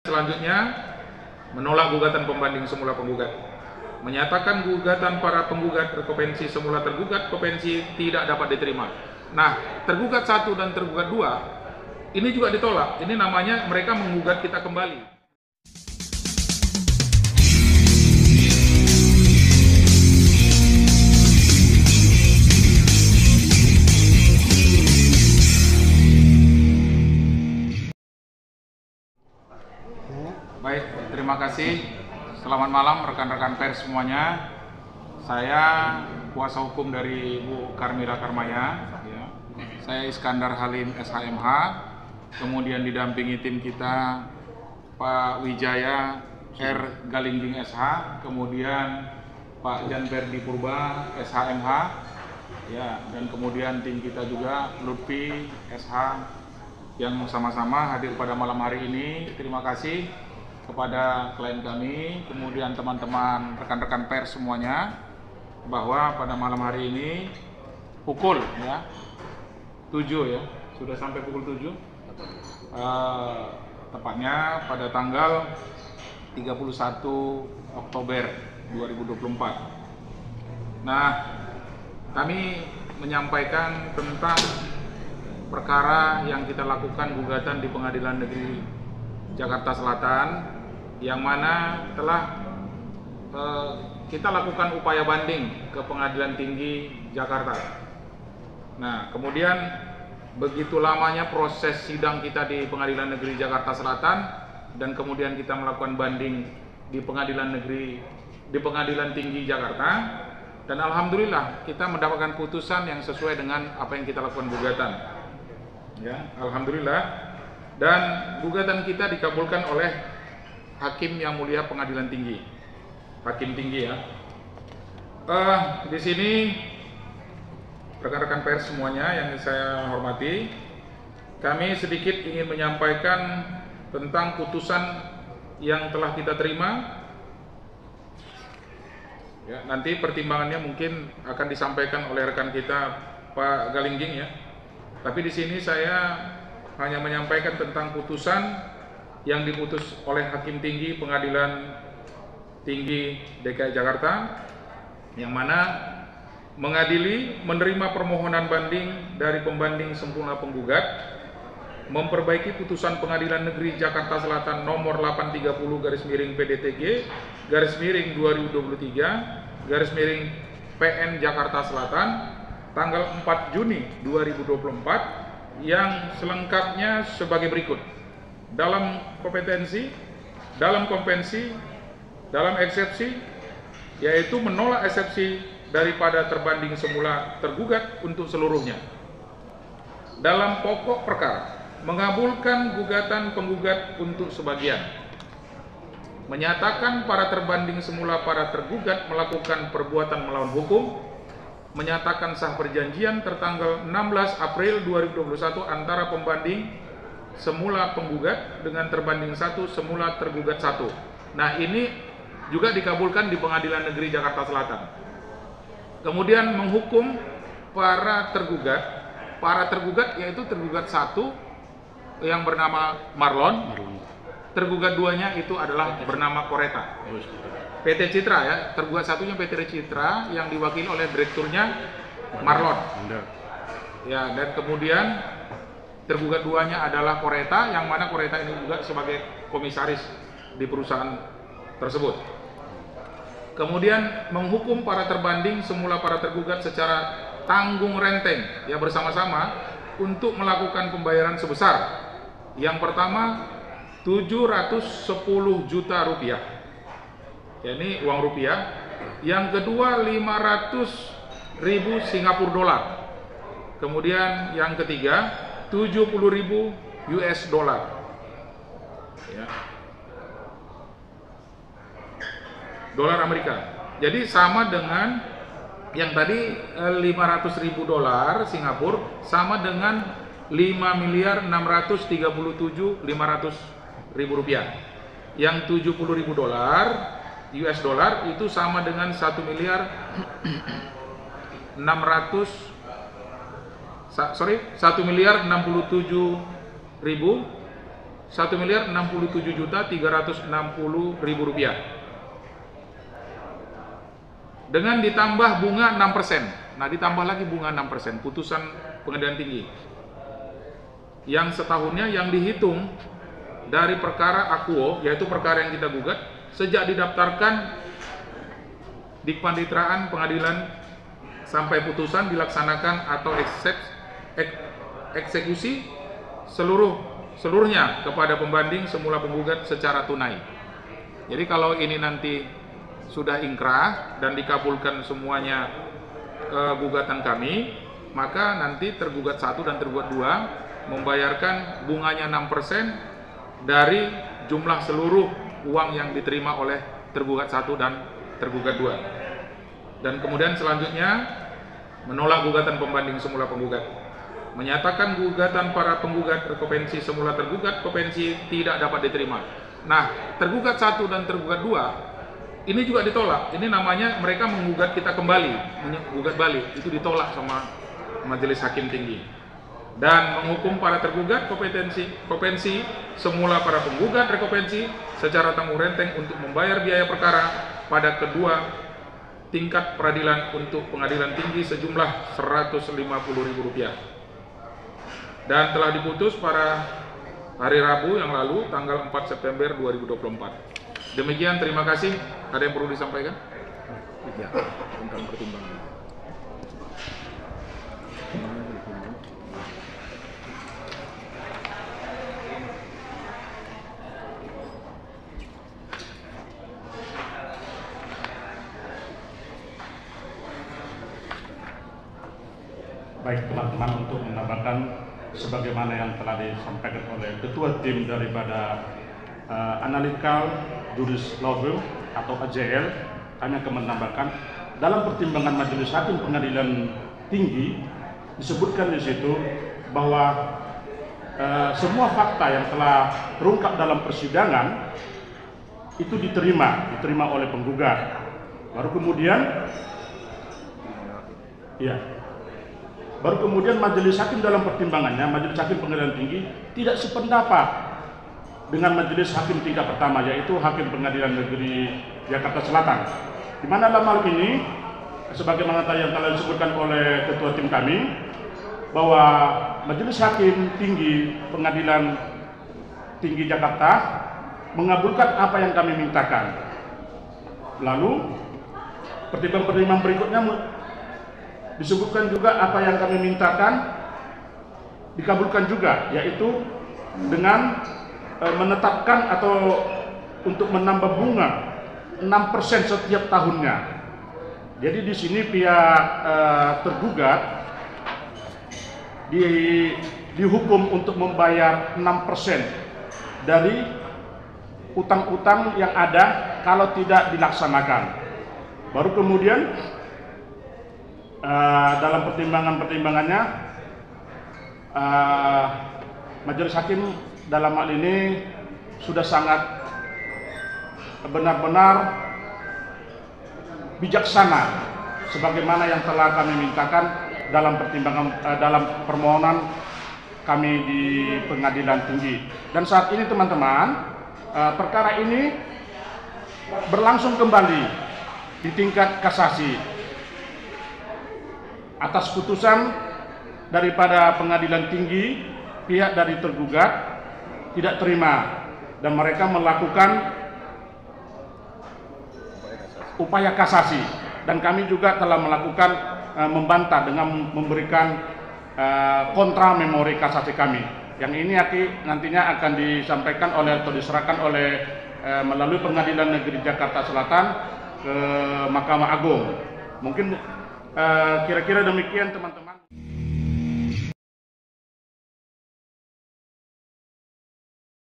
Selanjutnya, menolak gugatan pembanding semula penggugat. Menyatakan gugatan para penggugat rekopensi semula tergugat kopensi tidak dapat diterima. Nah, tergugat 1 dan tergugat 2 ini juga ditolak. Ini namanya mereka menggugat kita kembali. Baik, terima kasih. Selamat malam rekan-rekan pers semuanya. Saya kuasa hukum dari Bu Karmila Karmaya. Saya Iskandar Halim SHMH. Kemudian didampingi tim kita Pak Wijaya R Galingging SH. Kemudian Pak Janverdi Purba SHMH. Ya, dan kemudian tim kita juga Lutfi SH yang sama-sama hadir pada malam hari ini. Terima kasih kepada klien kami, kemudian teman-teman rekan-rekan pers semuanya, bahwa pada malam hari ini pukul 7 ya, sudah sampai pukul 7, tepatnya pada tanggal 31 Oktober 2024. Nah, kami menyampaikan tentang perkara yang kita lakukan gugatan di Pengadilan Negeri Jakarta Selatan, yang mana telah kita lakukan upaya banding ke Pengadilan Tinggi Jakarta. Nah, kemudian begitu lamanya proses sidang kita di Pengadilan Negeri Jakarta Selatan, dan kemudian kita melakukan banding di Pengadilan Tinggi Jakarta, dan alhamdulillah kita mendapatkan putusan yang sesuai dengan apa yang kita lakukan gugatan. Ya, alhamdulillah. Dan gugatan kita dikabulkan oleh Hakim Yang Mulia Pengadilan Tinggi, Hakim Tinggi ya. Di sini rekan-rekan pers semuanya yang saya hormati, kami sedikit ingin menyampaikan tentang putusan yang telah kita terima. Ya, nanti pertimbangannya mungkin akan disampaikan oleh rekan kita Pak Galingging ya. Tapi di sini saya hanya menyampaikan tentang putusan yang diputus oleh Hakim Tinggi Pengadilan Tinggi DKI Jakarta, yang mana mengadili menerima permohonan banding dari pembanding sempurna penggugat, memperbaiki putusan Pengadilan Negeri Jakarta Selatan nomor 830/2023/PN Jakarta Selatan tanggal 4 Juni 2024 yang selengkapnya sebagai berikut. Dalam kompetensi, dalam kompensi, dalam eksepsi, yaitu menolak eksepsi daripada terbanding semula tergugat untuk seluruhnya. Dalam pokok perkara, mengabulkan gugatan penggugat untuk sebagian, menyatakan para terbanding semula para tergugat melakukan perbuatan melawan hukum, menyatakan sah perjanjian tertanggal 16 April 2021 antara pembanding semula penggugat dengan terbanding 1 semula tergugat 1. Nah, ini juga dikabulkan di Pengadilan Negeri Jakarta Selatan. Kemudian menghukum para tergugat yaitu tergugat 1 yang bernama Marlon. Tergugat 2-nya itu adalah bernama Koreta. PT Citra ya, tergugat 1-nya PT Citra yang diwakili oleh direkturnya Marlon. Ya, dan kemudian tergugat 2-nya adalah Koreta, yang mana Koreta ini juga sebagai komisaris di perusahaan tersebut. Kemudian menghukum para terbanding semula para tergugat secara tanggung renteng ya bersama-sama untuk melakukan pembayaran sebesar yang pertama 710 juta rupiah. Ya, ini uang rupiah. Yang kedua 500.000 Singapura dolar. Kemudian yang ketiga 70.000 US dollar. Ya. Dolar Amerika. Jadi sama dengan yang tadi 500.000 dolar Singapura, sama dengan 5.637.500.000 rupiah. Yang 70.000 dolar US dollar itu sama dengan 1.067.000 Rp1.067.360.000 dengan ditambah bunga 6%. Nah, ditambah lagi bunga 6% putusan pengadilan tinggi yang setahunnya yang dihitung dari perkara akuo, yaitu perkara yang kita gugat sejak didaftarkan di kepaniteraan pengadilan sampai putusan dilaksanakan atau eksekusi seluruhnya kepada pembanding semula penggugat secara tunai. Jadi kalau ini nanti sudah ingkrah dan dikabulkan semuanya gugatan kami, maka nanti tergugat 1 dan tergugat 2 membayarkan bunganya 6% dari jumlah seluruh uang yang diterima oleh tergugat 1 dan tergugat 2. Dan kemudian selanjutnya menolak gugatan pembanding semula penggugat, menyatakan gugatan para penggugat rekopensi semula tergugat kopensi tidak dapat diterima. Nah, tergugat 1 dan tergugat 2 ini juga ditolak. Ini namanya mereka menggugat kita kembali, menggugat balik. Itu ditolak sama Majelis Hakim Tinggi. Dan menghukum para tergugat kopensi semula para penggugat rekopensi secara tanggung renteng untuk membayar biaya perkara pada kedua tingkat peradilan untuk pengadilan tinggi sejumlah Rp150.000. Dan telah diputus pada hari Rabu yang lalu tanggal 4 September 2024. Demikian, terima kasih. Ada yang perlu disampaikan? Ya, tentang pertimbangan. Baik teman-teman, untuk menambahkan sebagaimana yang telah disampaikan oleh Ketua Tim daripada Analytical Juris Law Firm atau AJL, kami akan menambahkan dalam pertimbangan Majelis Hakim Pengadilan Tinggi disebutkan di situ bahwa semua fakta yang telah terungkap dalam persidangan itu diterima oleh penggugat. Baru kemudian Majelis Hakim dalam pertimbangannya, Majelis Hakim Pengadilan Tinggi tidak sependapat dengan Majelis Hakim tingkat pertama, yaitu Hakim Pengadilan Negeri Jakarta Selatan, di mana dalam hal ini sebagaimana yang telah disebutkan oleh Ketua Tim kami, bahwa Majelis Hakim Tinggi Pengadilan Tinggi Jakarta mengabulkan apa yang kami mintakan. Lalu pertimbangan-pertimbangan berikutnya disebutkan juga apa yang kami mintakan dikabulkan juga, yaitu dengan menetapkan atau untuk menambah bunga 6% setiap tahunnya. Jadi di sini pihak tergugat dihukum untuk membayar 6% dari utang-utang yang ada kalau tidak dilaksanakan. Baru kemudian dalam pertimbangannya Majelis Hakim dalam hal ini sudah sangat benar-benar bijaksana sebagaimana yang telah kami mintakan dalam permohonan kami di Pengadilan Tinggi. Dan saat ini teman-teman, perkara ini berlangsung kembali di tingkat kasasi atas putusan daripada Pengadilan Tinggi. Pihak dari tergugat tidak terima dan mereka melakukan upaya kasasi, dan kami juga telah melakukan membantah dengan memberikan kontra memori kasasi kami, yang ini nantinya akan disampaikan oleh atau diserahkan oleh melalui Pengadilan Negeri Jakarta Selatan ke Mahkamah Agung. Mungkin kira-kira demikian teman-teman.